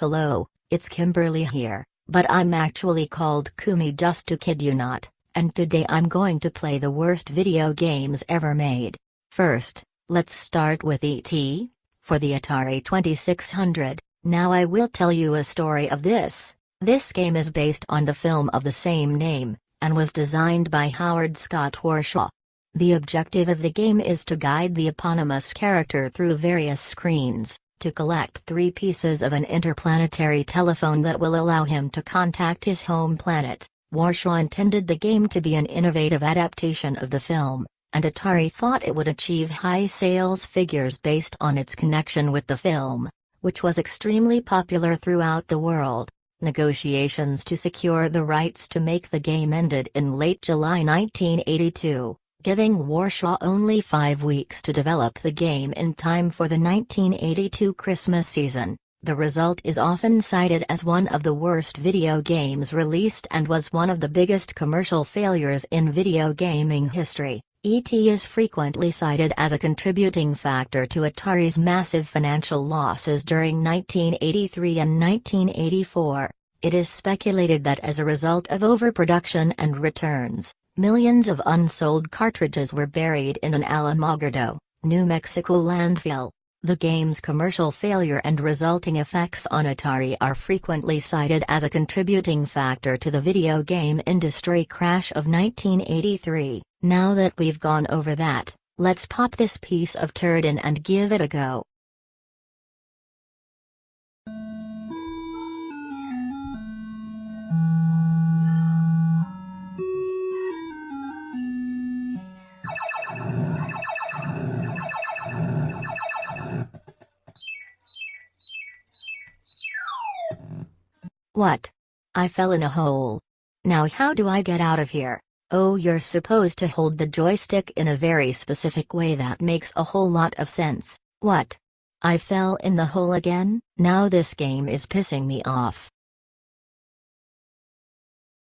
Hello, it's Kimberly here, but I'm actually called Kumi just to kid you not, and today I'm going to play the worst video games ever made. First, let's start with E.T. for the Atari 2600. Now I will tell you a story of this. This game is based on the film of the same name, and was designed by Howard Scott Warshaw. The objective of the game is to guide the eponymous character through various screens, to collect 3 pieces of an interplanetary telephone that will allow him to contact his home planet. Warshaw intended the game to be an innovative adaptation of the film, and Atari thought it would achieve high sales figures based on its connection with the film, which was extremely popular throughout the world. Negotiations to secure the rights to make the game ended in late July 1982. Giving Warshaw only 5 weeks to develop the game in time for the 1982 Christmas season. The result is often cited as one of the worst video games released and was one of the biggest commercial failures in video gaming history. E.T. is frequently cited as a contributing factor to Atari's massive financial losses during 1983 and 1984. It is speculated that as a result of overproduction and returns, millions of unsold cartridges were buried in an Alamogordo, New Mexico landfill. The game's commercial failure and resulting effects on Atari are frequently cited as a contributing factor to the video game industry crash of 1983. Now that we've gone over that, let's pop this piece of turd in and give it a go. What? I fell in a hole. Now how do I get out of here? Oh, you're supposed to hold the joystick in a very specific way that makes a whole lot of sense. What? I fell in the hole again? Now this game is pissing me off.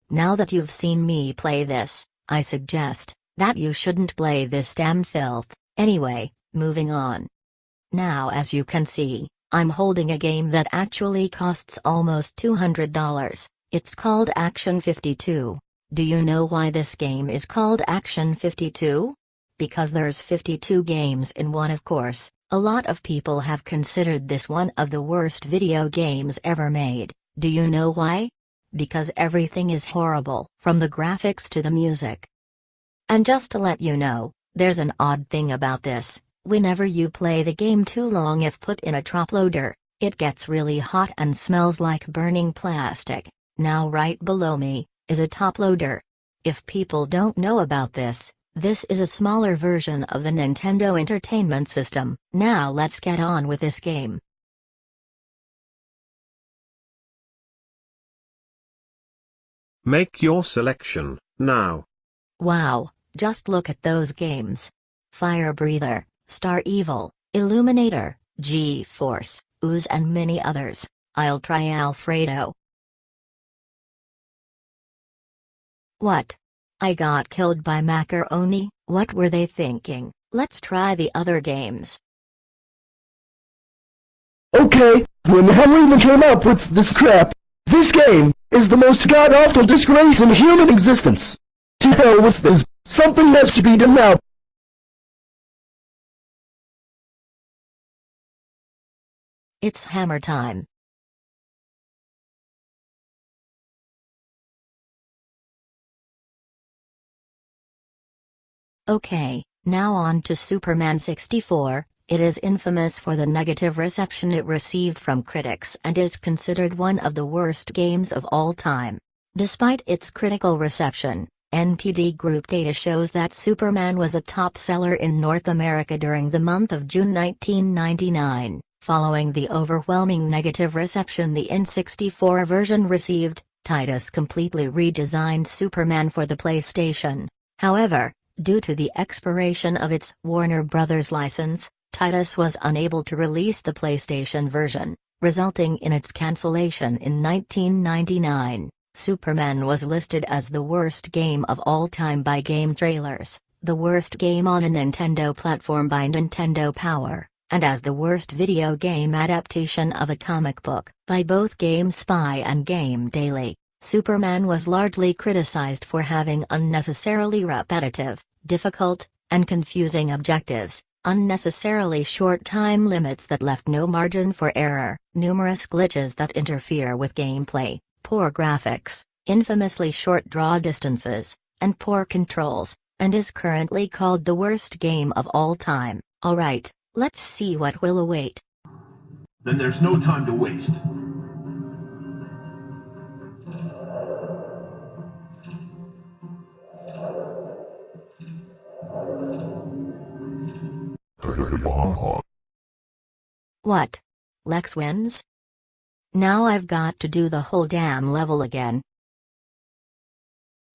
Now that you've seen me play this, I suggest that you shouldn't play this damn filth. Anyway, moving on. Now as you can see, I'm holding a game that actually costs almost $200. It's called Action 52. Do you know why this game is called Action 52? Because there's 52 games in one, of course. A lot of people have considered this one of the worst video games ever made. Do you know why? Because everything is horrible, from the graphics to the music. And just to let you know, there's an odd thing about this. Whenever you play the game too long, if put in a top loader, it gets really hot and smells like burning plastic. Now right below me is a top loader. If people don't know about this, this is a smaller version of the Nintendo Entertainment System. Now let's get on with this game. Make your selection, now. Wow, just look at those games. Fire Breather, Star Evil, Illuminator, G-Force, Ooze and many others. I'll try Alfredo. What? I got killed by Macaroni? What were they thinking? Let's try the other games. Okay, when the hell even came up with this crap? This game is the most god-awful disgrace in human existence. To hell with this. Something has to be done now. It's hammer time. Okay, now on to Superman 64. It is infamous for the negative reception it received from critics and is considered one of the worst games of all time. Despite its critical reception, NPD Group data shows that Superman was a top seller in North America during the month of June 1999. Following the overwhelming negative reception the N64 version received, Titus completely redesigned Superman for the PlayStation. However, due to the expiration of its Warner Bros. License, Titus was unable to release the PlayStation version, resulting in its cancellation in 1999. Superman was listed as the worst game of all time by Game Trailers, the worst game on a Nintendo platform by Nintendo Power, and as the worst video game adaptation of a comic book by both GameSpy and Game Daily, Superman was largely criticized for having unnecessarily repetitive, difficult, and confusing objectives, unnecessarily short time limits that left no margin for error, numerous glitches that interfere with gameplay, poor graphics, infamously short draw distances, and poor controls, and is currently called the worst game of all time. Alright, let's see what will await. Then there's no time to waste. What? Lex wins? Now I've got to do the whole damn level again.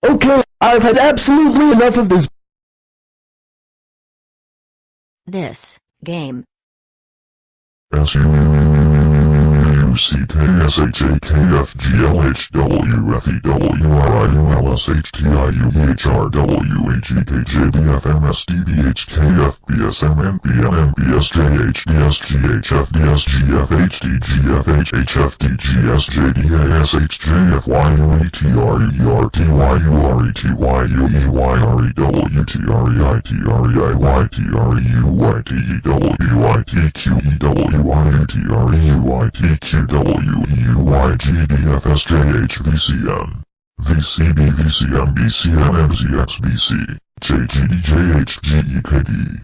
Okay, I've had absolutely enough of this. This game. VCN, VCB, VCM, BCM, MZX, BC, JGD, JH, GEKD.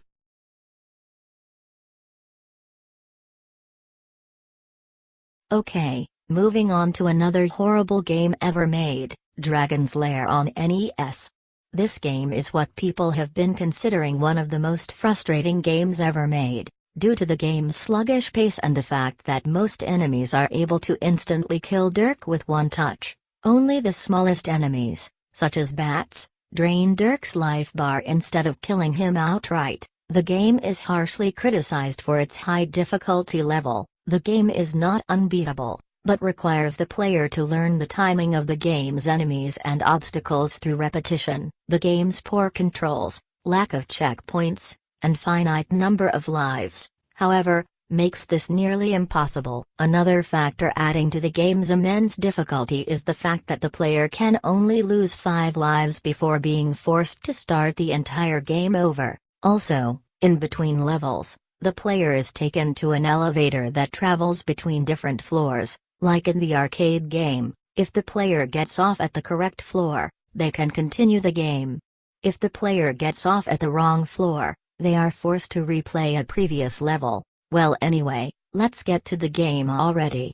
Okay, moving on to another horrible game ever made, Dragon's Lair on NES. This game is what people have been considering one of the most frustrating games ever made, due to the game's sluggish pace and the fact that most enemies are able to instantly kill Dirk with one touch. Only the smallest enemies, such as bats, drain Dirk's life bar instead of killing him outright. The game is harshly criticized for its high difficulty level. The game is not unbeatable, but requires the player to learn the timing of the game's enemies and obstacles through repetition. The game's poor controls, lack of checkpoints, and finite number of lives, however, makes this nearly impossible. Another factor adding to the game's immense difficulty is the fact that the player can only lose 5 lives before being forced to start the entire game over. Also, in between levels, the player is taken to an elevator that travels between different floors, like in the arcade game. If the player gets off at the correct floor, they can continue the game. If the player gets off at the wrong floor, they are forced to replay a previous level. Well, anyway, let's get to the game already.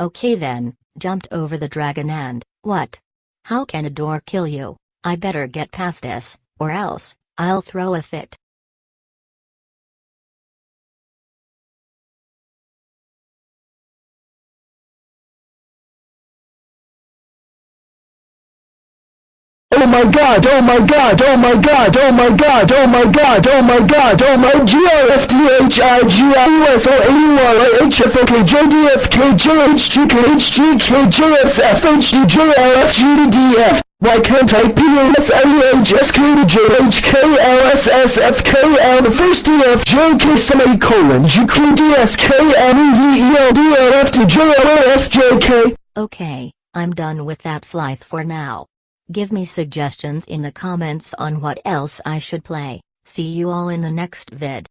Okay then, jumped over the dragon and, what? How can a door kill you? I better get past this, or else, I'll throw a fit. Oh my god, oh my god, oh my god, oh my god, oh my god, oh my god, oh my GRFTHIGIUSOAURHFOKJDFKJHGKJSFHDJLFGDDF. Why can't I PASLEHSKTJHKLSSFKL the first DF JK semicolon GQDSKNEVELDLFTJLOSJK? Okay, I'm done with that flyth for now. Give me suggestions in the comments on what else I should play. See you all in the next vid.